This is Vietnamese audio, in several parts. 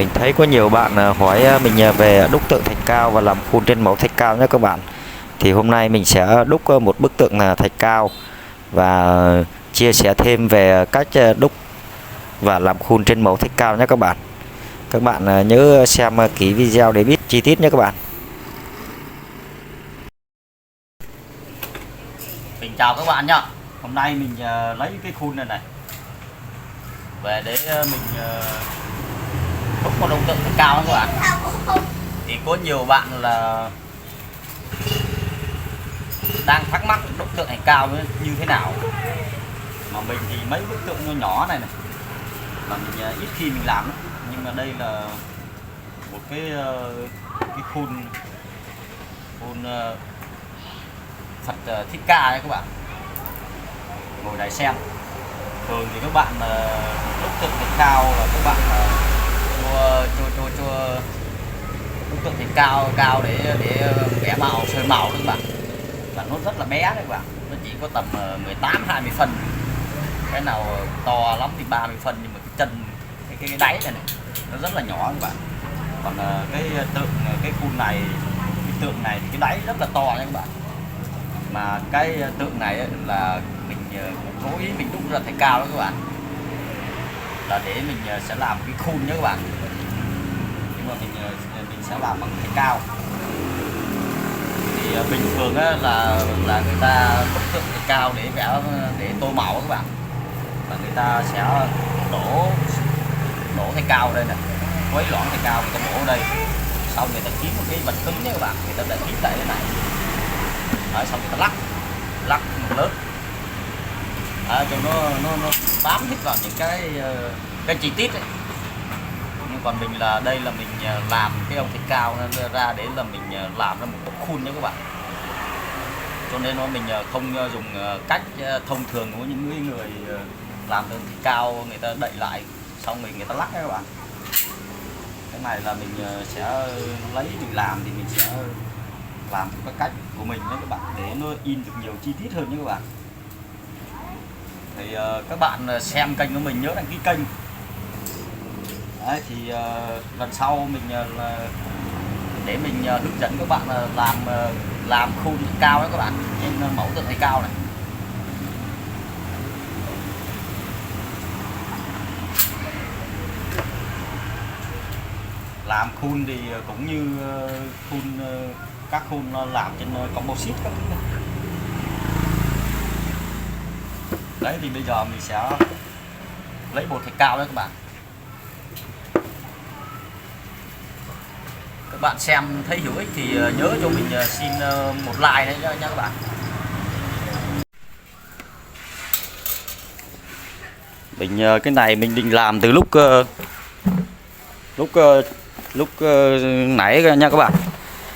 Mình thấy có nhiều bạn hỏi mình về đúc tượng thạch cao và làm khuôn trên mẫu thạch cao nhé các bạn. Thì hôm nay mình sẽ đúc một bức tượng thạch cao và chia sẻ thêm về cách đúc và làm khuôn trên mẫu thạch cao nhé các bạn. Các bạn nhớ xem kỹ video để biết chi tiết nhé các bạn. Mình chào các bạn nhá. Hôm nay mình lấy cái khuôn này về để mình đúc một đồng tượng thạch cao đó các bạn. Thì có nhiều bạn là đang thắc mắc đúc tượng thạch cao như thế nào, mà mình thì mấy bức tượng nhỏ nhỏ này mà mình ít khi mình làm đó. Nhưng mà đây là một cái khuôn Phật Thích Ca đấy các bạn, ngồi đài sen. Thường thì các bạn đúc tượng thạch cao là các bạn cho đúc tượng thạch cao để vẽ màu sơn màu các bạn, và nó rất là bé đấy các bạn, nó chỉ có tầm 18-20 phân, cái nào to lắm thì 30 phân, nhưng mà cái chân cái đáy này, nó rất là nhỏ các bạn. Còn cái khuôn này, cái tượng này thì cái đáy rất là to nha các bạn. Mà cái tượng này là mình cố ý mình đúc ra thạch cao đó các bạn, là để mình sẽ làm cái khuôn nhé các bạn, nhưng mà mình sẽ làm bằng thạch cao. Thì bình thường là người ta đúc tượng thạch cao để vẽ, để tô màu các bạn, và người ta sẽ đổ thạch cao đây này, quấy loãng thạch cao, người ta đổ ở đây, xong người ta kiếm một cái vật cứng nhé các bạn, người ta để kiếm tại đây này. Đấy, xong người ta lắc một lớp cho nó bám hết vào những cái chi tiết ấy. Nhưng còn mình là đây là mình làm cái ông thạch cao ra để là mình làm ra một bức khuôn nhé các bạn, cho nên mình không dùng cách thông thường của những người làm tượng thạch cao, người ta đậy lại xong người ta lắc đấy các bạn. Cái này là mình sẽ lấy mình làm thì mình sẽ làm cái cách của mình nhé các bạn, để nó in được nhiều chi tiết hơn nhé các bạn. Thì các bạn xem kênh của mình nhớ đăng ký kênh. Đấy, thì lần sau mình để mình hướng dẫn các bạn làm khuôn thạch cao đấy các bạn, trên mẫu tượng thạch cao này. Làm khuôn thì cũng như các khuôn làm trên composite các thứ này. Đấy, thì bây giờ mình sẽ lấy bột thạch cao đấy các bạn. Các bạn xem thấy hữu ích thì nhớ cho mình xin một like đấy nha các bạn. Cái này mình định làm từ lúc nãy nha các bạn,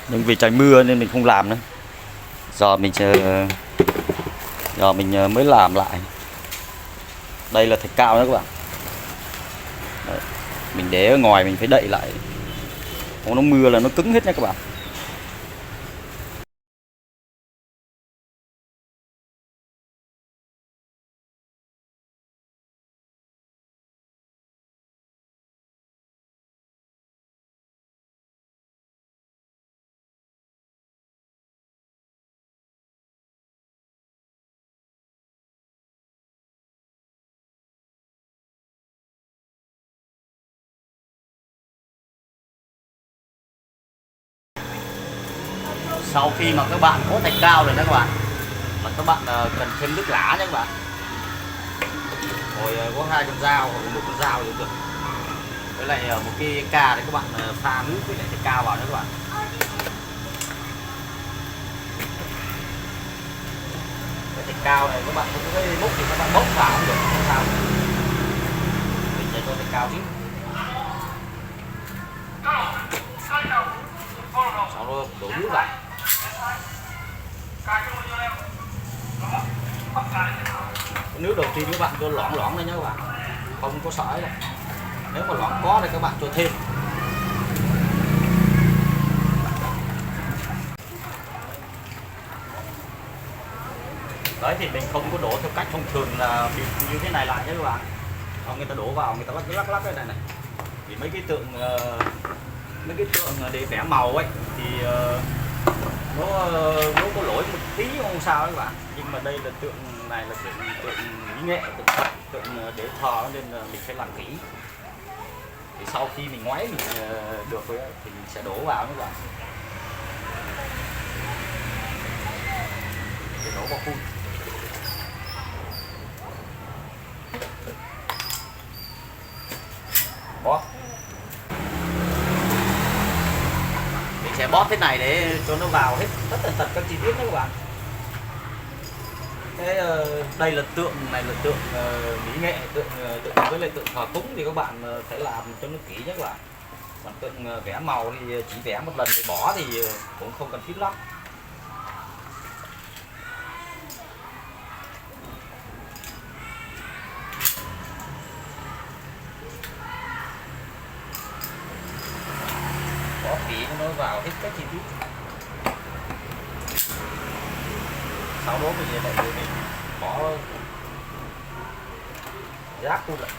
nhưng vì trời mưa nên mình không làm nữa. Giờ mình mới làm lại. Đây là thạch cao đó các bạn. Đấy, mình để ở ngoài mình phải đậy lại, không nó mưa là nó cứng hết nha các bạn. Sau khi mà các bạn có thạch cao rồi đó các bạn, là các bạn cần thêm nước lã nha các bạn. Rồi có 2 con dao hoặc 1 con dao cũng được, với lại một cái ca để các bạn pha nước với lại thạch cao vào nữa các bạn. Cái thạch cao này các bạn có cái múc thì các bạn bốc vào cũng được, không sao. Mình sẽ cho thạch cao trước, sau đó đổ nước vào. Cái nước đầu tiên các bạn cho loãng lên nhé các bạn, không có sỏi đâu. Nếu mà loãng có thì các bạn cho thêm. Đấy, thì mình không có đổ theo cách thông thường là bịt như thế này lại nhé các bạn. Còn người ta đổ vào, người ta lắc cái này này. Vì mấy cái tượng để vẽ màu ấy thì nó có lỗi một tí không sao ấy các bạn, nhưng mà đây là tượng này là tượng mỹ nghệ, tượng Phật, tượng để thờ nên là mình phải làm kỹ. Thì sau khi mình ngoáy mình được rồi thì mình sẽ đổ vào các bạn, để đổ vào phun. Bóp. Mình sẽ bóp thế này để cho nó vào hết tất tần tật các chi tiết đó các bạn. Thế đây là tượng này là tượng mỹ nghệ, tượng với lại tượng thờ cúng thì các bạn phải làm cho nó kỹ nhé các bạn. Còn tượng vẽ màu thì chỉ vẽ một lần thì bỏ thì cũng không cần thiết lắm. Bỏ kỹ cho nó vào hết các chi tiết. Sau đó mình bỏ rác luôn lại.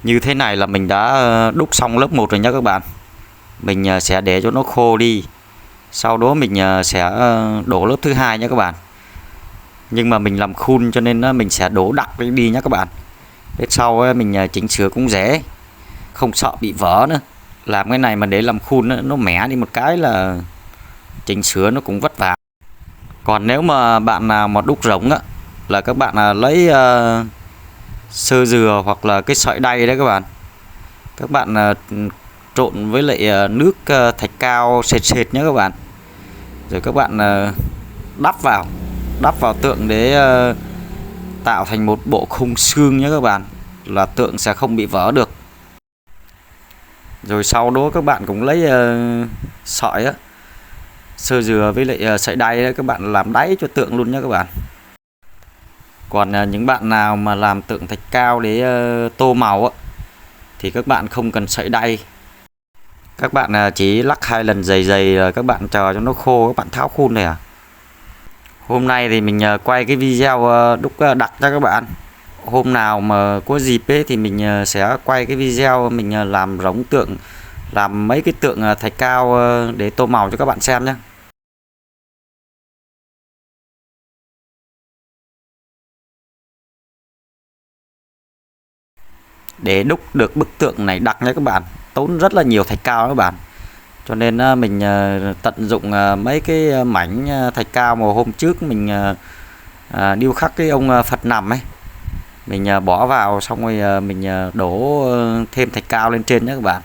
Như thế này là mình đã đúc xong lớp 1 rồi nhé các bạn. Mình sẽ để cho nó khô đi. Sau đó mình sẽ đổ lớp thứ hai nhé các bạn. Nhưng mà mình làm khuôn cho nên mình sẽ đổ đặc đi nhé các bạn. Để sau mình chỉnh sửa cũng dễ, không sợ bị vỡ nữa. Làm cái này mà để làm khuôn nó mẻ đi một cái là chỉnh sửa nó cũng vất vả. Còn nếu mà bạn nào mà đúc rỗng á, là các bạn lấy sơ dừa hoặc là cái sợi đay đấy các bạn. Các bạn trộn với lại nước thạch cao sệt sệt nhé các bạn. Rồi các bạn đắp vào tượng để tạo thành một bộ khung xương nhé các bạn, là tượng sẽ không bị vỡ được. Rồi sau đó các bạn cũng lấy sợi sơ dừa với lại sợi đay đấy, các bạn làm đáy cho tượng luôn nhé các bạn. Còn những bạn nào mà làm tượng thạch cao để tô màu thì các bạn không cần sợi đay. Các bạn chỉ lắc 2 lần dày rồi các bạn chờ cho nó khô, các bạn tháo khuôn này à. Hôm nay thì mình quay cái video đúc đặc cho các bạn. Hôm nào mà có dịp ấy thì mình sẽ quay cái video mình làm rống tượng, làm mấy cái tượng thạch cao để tô màu cho các bạn xem nhé. Để đúc được bức tượng này đặc nhé các bạn, tốn rất là nhiều thạch cao các bạn. Cho nên mình tận dụng mấy cái mảnh thạch cao mà hôm trước mình điêu khắc cái ông Phật nằm ấy. Mình bỏ vào xong rồi mình đổ thêm thạch cao lên trên nhé các bạn.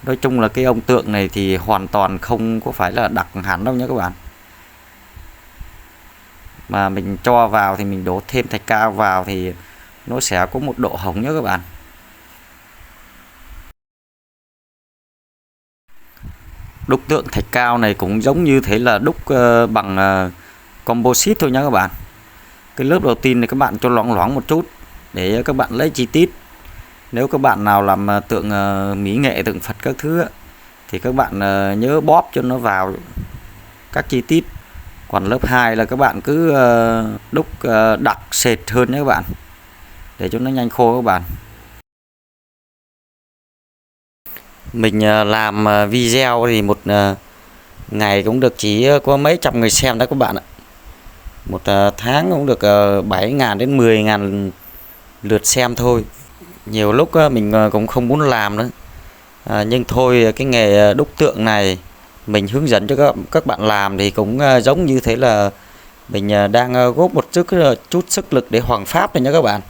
Nói chung là cái ông tượng này thì hoàn toàn không có phải là đặc hẳn đâu nhé các bạn. Mà mình cho vào thì mình đổ thêm thạch cao vào thì nó sẽ có một độ hồng nhé các bạn. Đúc tượng thạch cao này cũng giống như thế là đúc bằng composite thôi nhé các bạn. Cái lớp đầu tiên này các bạn cho loãng loãng một chút để các bạn lấy chi tiết. Nếu các bạn nào làm tượng mỹ nghệ, tượng Phật các thứ thì các bạn nhớ bóp cho nó vào các chi tiết. Còn lớp 2 là các bạn cứ đúc đặc sệt hơn nhé các bạn, để cho nó nhanh khô các bạn. Mình làm video thì một ngày cũng được chỉ có mấy trăm người xem đó các bạn ạ. Một tháng cũng được 7.000 đến 10.000 lượt xem thôi. Nhiều lúc mình cũng không muốn làm nữa. Nhưng thôi, cái nghề đúc tượng này mình hướng dẫn cho các bạn làm thì cũng giống như thế là mình đang góp một chút sức lực để hoằng pháp này nhé các bạn.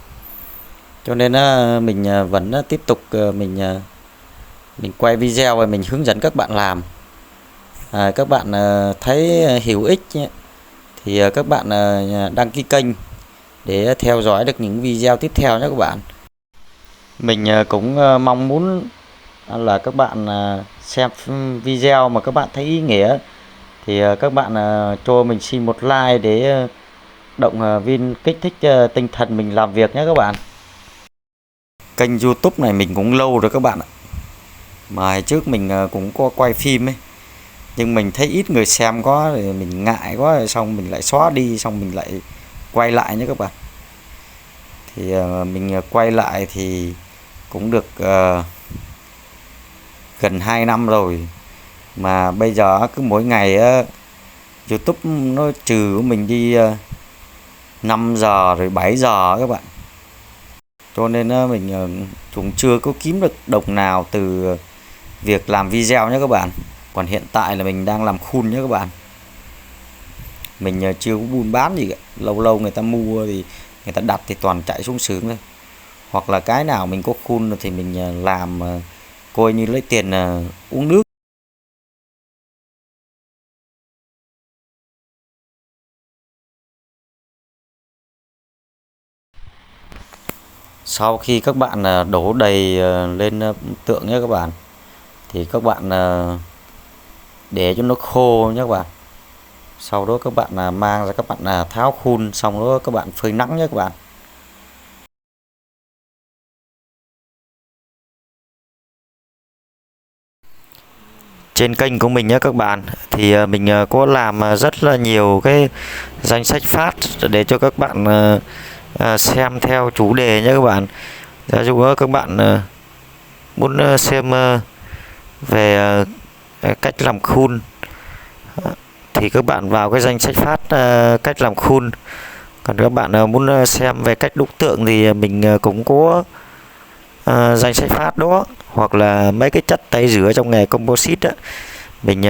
Cho nên mình vẫn tiếp tục mình quay video và mình hướng dẫn các bạn làm. các bạn thấy hữu ích nhé, thì các bạn đăng ký kênh để theo dõi được những video tiếp theo nhé các bạn. Mình cũng mong muốn là các bạn xem video mà các bạn thấy ý nghĩa thì các bạn cho mình xin một like để động viên kích thích tinh thần mình làm việc nhé các bạn. Kênh YouTube này mình cũng lâu rồi các bạn ạ. Mà trước mình cũng có quay phim ấy, nhưng mình thấy ít người xem quá thì mình ngại quá, xong mình lại xóa đi, xong mình lại quay lại nhé các bạn. Thì mình quay lại thì cũng được gần 2 năm rồi, mà bây giờ cứ mỗi ngày YouTube nó trừ của mình đi 5 giờ rồi 7 giờ các bạn, cho nên mình cũng chưa có kiếm được đồng nào từ việc làm video nhé các bạn. Còn hiện tại là mình đang làm khuôn nhé các bạn, mình chưa có buôn bán gì cả. Lâu lâu người ta mua thì người ta đặt thì toàn chạy xuống xưởng thôi, hoặc là cái nào mình có khuôn thì mình làm coi như lấy tiền uống nước. Sau khi các bạn đổ đầy lên tượng nhé các bạn, thì các bạn để cho nó khô nhé các bạn. Sau đó các bạn mang ra, các bạn tháo khuôn, xong đó các bạn phơi nắng nhé các bạn. Trên kênh của mình nhé các bạn, thì mình có làm rất là nhiều cái danh sách phát để cho các bạn xem theo chủ đề nhé các bạn. Ví dụ các bạn muốn xem về cách làm khuôn thì các bạn vào cái danh sách phát cách làm khuôn. Còn các bạn muốn xem về cách đúc tượng thì mình cũng có danh sách phát đó, hoặc là mấy cái chất tẩy rửa trong nghề composite á, mình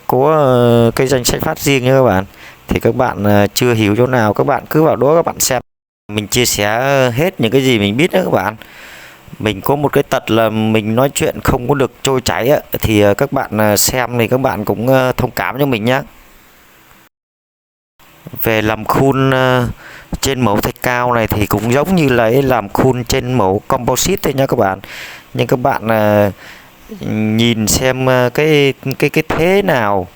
có cái danh sách phát riêng nha các bạn. Thì các bạn chưa hiểu chỗ nào các bạn cứ vào đó các bạn xem. Mình chia sẻ hết những cái gì mình biết đó các bạn. Mình có một cái tật là mình nói chuyện không có được trôi chảy á, thì các bạn xem thì các bạn cũng thông cảm cho mình nhé. Về làm khuôn trên mẫu thạch cao này thì cũng giống như là làm khuôn trên mẫu composite thôi nha các bạn. Nhưng các bạn nhìn xem cái thế nào,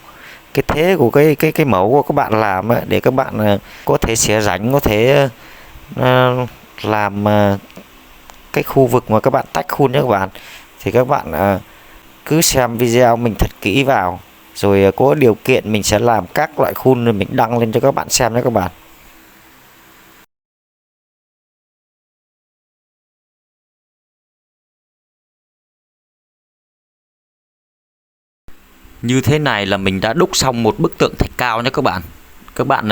cái thế của cái mẫu của các bạn làm ấy, để các bạn có thể xẻ rãnh, có thể làm cái khu vực mà các bạn tách khuôn nhé các bạn. Thì các bạn cứ xem video mình thật kỹ vào, rồi có điều kiện mình sẽ làm các loại khuôn rồi mình đăng lên cho các bạn xem nhé các bạn. Như thế này là mình đã đúc xong một bức tượng thạch cao nhé các bạn. Các bạn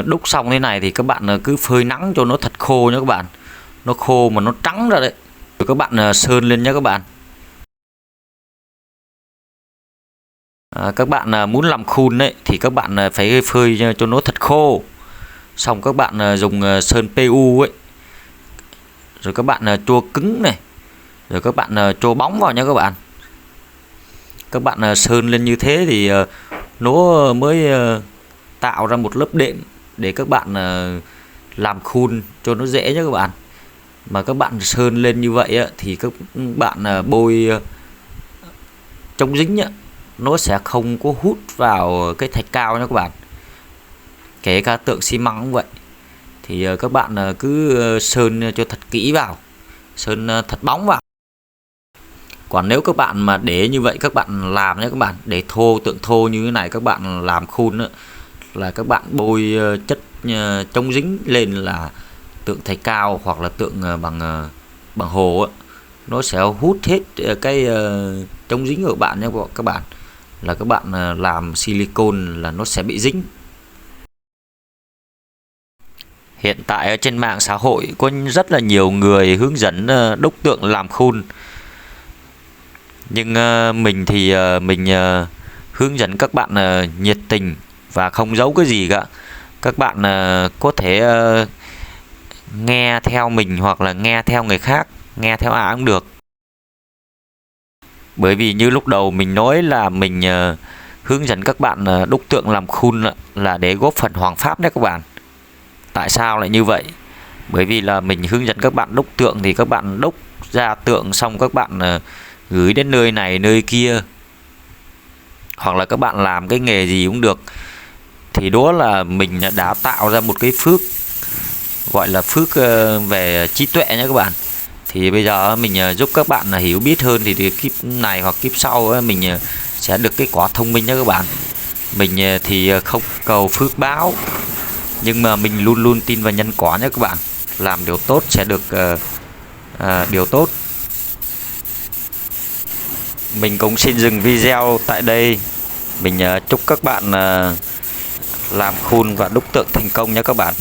đúc xong thế này thì các bạn cứ phơi nắng cho nó thật khô nhé các bạn. Nó khô mà nó trắng ra đấy. Rồi các bạn sơn lên nhé các bạn. Các bạn muốn làm khuôn đấy thì các bạn phải phơi cho nó thật khô. Xong các bạn dùng sơn PU ấy. Rồi các bạn chua cứng này. Rồi các bạn chua bóng vào nhé các bạn. Các bạn sơn lên như thế thì nó mới tạo ra một lớp đệm để các bạn làm khuôn cho nó dễ nhé các bạn. Mà các bạn sơn lên như vậy thì các bạn bôi chống dính nó sẽ không có hút vào cái thạch cao nha các bạn. Kể cả tượng xi măng cũng vậy. Thì các bạn cứ sơn cho thật kỹ vào, sơn thật bóng vào. Còn nếu các bạn mà để như vậy các bạn làm nhé các bạn, để thô, tượng thô như thế này các bạn làm khuôn là các bạn bôi chất chống dính lên là tượng thạch cao hoặc là tượng bằng hồ nó sẽ hút hết cái chống dính của bạn nhé các bạn. Là các bạn làm silicon là nó sẽ bị dính. Hiện tại ở trên mạng xã hội có rất là nhiều người hướng dẫn đúc tượng làm khuôn. Nhưng mình thì mình hướng dẫn các bạn nhiệt tình và không giấu cái gì cả. Các bạn có thể nghe theo mình hoặc là nghe theo người khác, nghe theo ai cũng được. Bởi vì như lúc đầu mình nói là mình hướng dẫn các bạn đúc tượng làm khuôn là để góp phần hoàng pháp nhé các bạn. Tại sao lại như vậy? Bởi vì là mình hướng dẫn các bạn đúc tượng thì các bạn đúc ra tượng xong các bạn gửi đến nơi này nơi kia, hoặc là các bạn làm cái nghề gì cũng được, thì đó là mình đã tạo ra một cái phước, gọi là phước về trí tuệ nhé các bạn. Thì bây giờ mình giúp các bạn hiểu biết hơn, thì kiếp này hoặc kiếp sau mình sẽ được cái quả thông minh nhé các bạn. Mình thì không cầu phước báo, nhưng mà mình luôn luôn tin vào nhân quả nhé các bạn. Làm điều tốt sẽ được điều tốt. Mình cũng xin dừng video tại đây. Mình chúc các bạn làm khuôn và đúc tượng thành công nhé các bạn.